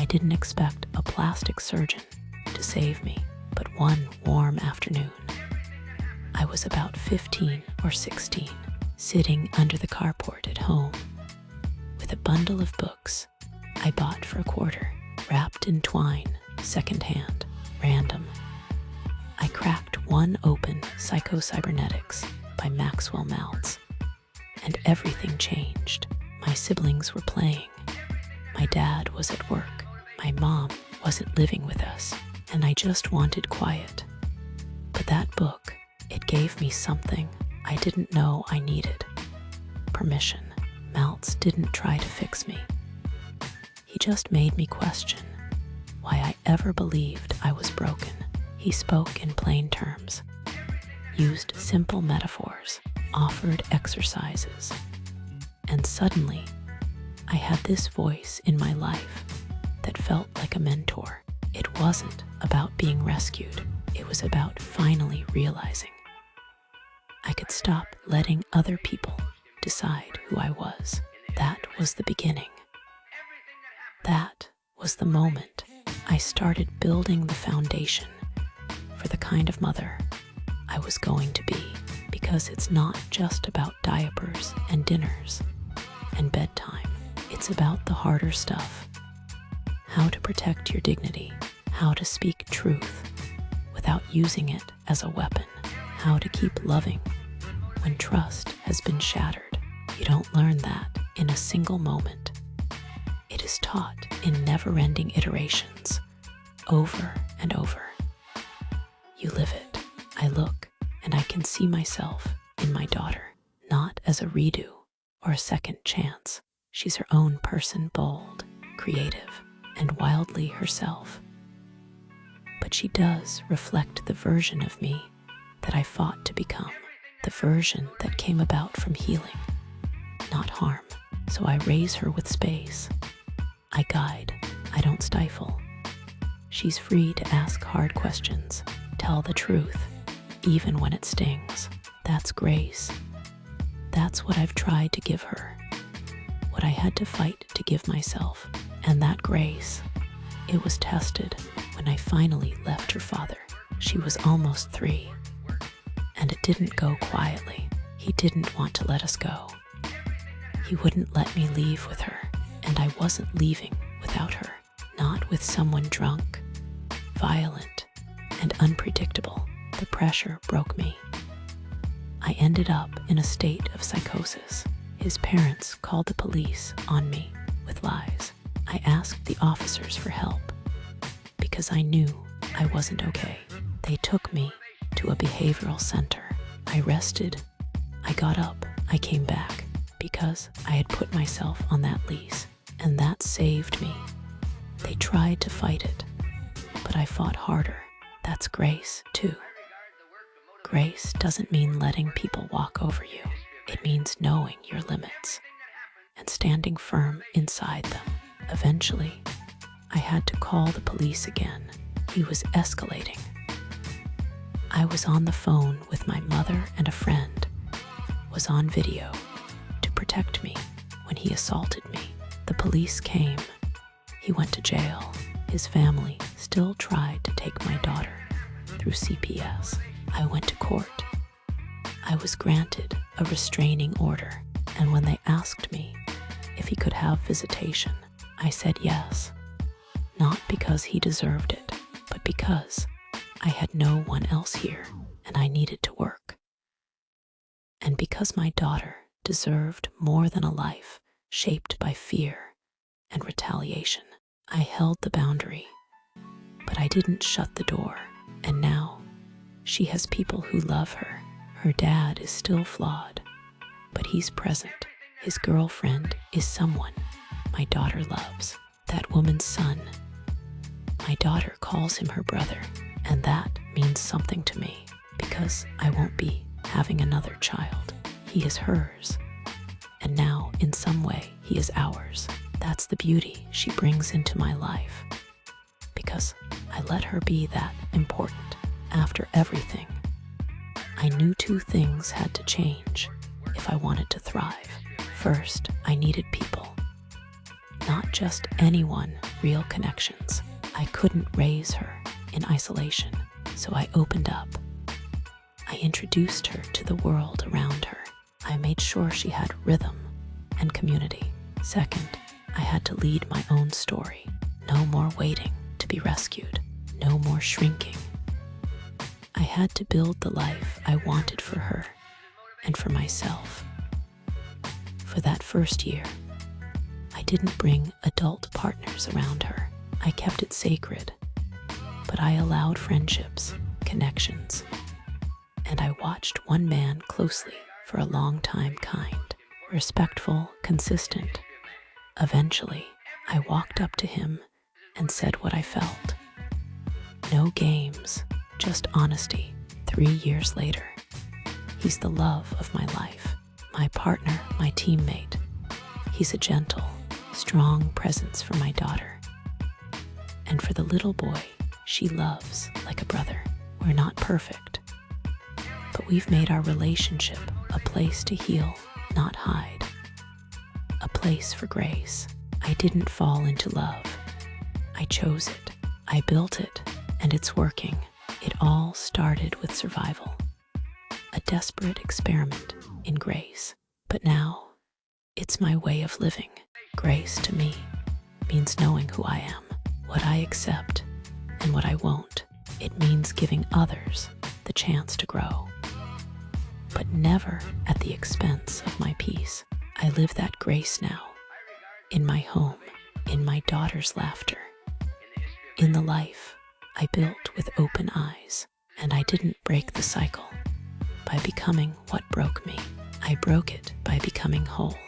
I didn't expect a plastic surgeon to save me, but one warm afternoon, I was about 15 or 16, sitting under the carport at home with a bundle of books I bought for $1, wrapped in twine, secondhand, random. I cracked one open, Psycho-Cybernetics by Maxwell Maltz, and everything changed. My siblings were playing. My dad was at work. My mom wasn't living with us, and I just wanted quiet. But that book, it gave me something I didn't know I needed. Permission. Maltz didn't try to fix me. He just made me question why I ever believed I was broken. He spoke in plain terms, used simple metaphors, offered exercises, and suddenly I had this voice in my life that felt like a mentor. It wasn't about being rescued. It was about finally realizing I could stop letting other people decide who I was. That was the beginning. That was the moment I started building the foundation for the kind of mother I was going to be, because it's not just about diapers and dinners and bedtime. It's about the harder stuff. How to protect your dignity, how to speak truth without using it as a weapon, how to keep loving when trust has been shattered. You don't learn that in a single moment. It is taught in never-ending iterations, over and over. You live it. I look and I can see myself in my daughter, not as a redo or a second chance. She's her own person, bold, creative, and wildly herself. But she does reflect the version of me that I fought to become, the version that came about from healing, not harm. So I raise her with space. I guide, I don't stifle. She's free to ask hard questions, tell the truth, even when it stings. That's grace. That's what I've tried to give her, what I had to fight to give myself. And that grace, it was tested when I finally left her father. She was almost 3, and it didn't go quietly. He didn't want to let us go. He wouldn't let me leave with her, and I wasn't leaving without her, not with someone drunk, violent, and unpredictable. The pressure broke me. I ended up in a state of psychosis. His parents called the police on me with lies. I asked the officers for help because I knew I wasn't okay. They took me to a behavioral center. I rested. I got up. I came back because I had put myself on that lease, and that saved me. They tried to fight it, but I fought harder. That's grace, too. Grace doesn't mean letting people walk over you. It means knowing your limits and standing firm inside them. Eventually, I had to call the police again. He was escalating. I was on the phone with my mother, and a friend was on video to protect me when he assaulted me. The police came. He went to jail. His family still tried to take my daughter through CPS. I went to court. I was granted a restraining order, and when they asked me if he could have visitation, I said yes. Not because he deserved it, but because I had no one else here and I needed to work. And because my daughter deserved more than a life shaped by fear and retaliation. I held the boundary, but I didn't shut the door. And now she has people who love her. Her dad is still flawed, but he's present. His girlfriend is someone my daughter loves. That woman's son. My daughter calls him her brother, and that means something to me because I won't be having another child. He is hers, and now in some way he is ours. That's the beauty she brings into my life, because I let her be that important. After everything, I knew two things had to change if I wanted to thrive. First, I needed people. Not just anyone, real connections. I couldn't raise her in isolation, so I opened up. I introduced her to the world around her. I made sure she had rhythm and community. Second, I had to lead my own story. No more waiting to be rescued. No more shrinking. I had to build the life I wanted for her and for myself. For that first year, I didn't bring adult partners around her. I kept it sacred, but I allowed friendships, connections, and I watched one man closely for a long time, kind, respectful, consistent. Eventually, I walked up to him and said what I felt. No games, just honesty. 3 years later, he's the love of my life, my partner, my teammate. He's a gentle, strong presence for my daughter. And for the little boy she loves like a brother. We're not perfect, but we've made our relationship a place to heal, not hide. A place for grace. I didn't fall into love. I chose it. I built it, and it's working. It all started with survival. A desperate experiment in grace. But now, it's my way of living. Grace to me means knowing who I am, what I accept, and what I won't. It means giving others the chance to grow, but never at the expense of my peace. I live that grace now, in my home, in my daughter's laughter, in the life I built with open eyes. And I didn't break the cycle by becoming what broke me. I broke it by becoming whole.